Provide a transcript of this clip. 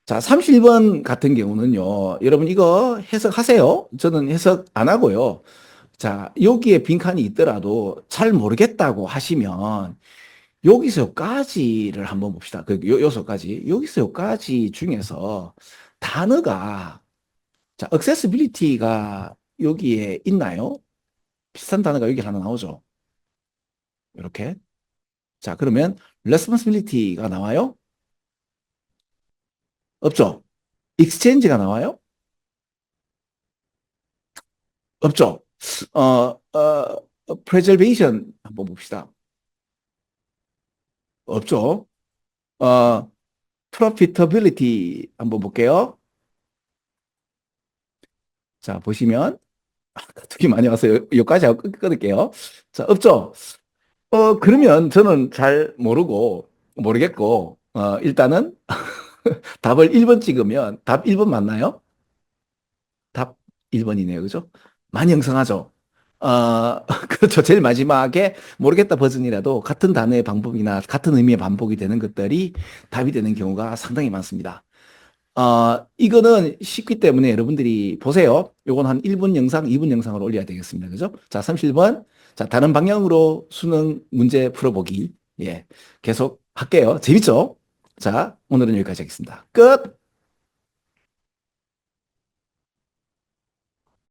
자, 31번 같은 경우는요. 여러분 이거 해석하세요. 저는 해석 안 하고요. 자, 여기에 빈칸이 있더라도 잘 모르겠다고 하시면 여기서 여기까지를 한번 봅시다. 그 요소까지. 여기서 여기까지 중에서 단어가 자, accessibility가 여기에 있나요? 비슷한 단어가 여기 하나 나오죠. 이렇게. 자, 그러면 responsibility가 나와요? 없죠. exchange가 나와요? 없죠. preservation 한번 봅시다. 없죠. 어, profitability 한번 볼게요. 자, 보시면 되게 많이 왔어요. 여기까지 하고 끊을게요. 자, 없죠. 그러면 저는 잘 모르고 모르겠고 일단은 답을 1번 찍으면 답 1번 맞나요? 답 1번이네요. 그죠? 많이 형성하죠. 그렇죠. 제일 마지막에 모르겠다 버전이라도 같은 단어의 반복이나 같은 의미의 반복이 되는 것들이 답이 되는 경우가 상당히 많습니다. 이거는 쉽기 때문에 여러분들이 보세요. 요건 한 1분 영상, 2분 영상을 올려야 되겠습니다. 그죠? 자, 31번. 자, 다른 방향으로 수능 문제 풀어보기. 예. 계속 할게요. 재밌죠? 자, 오늘은 여기까지 하겠습니다. 끝!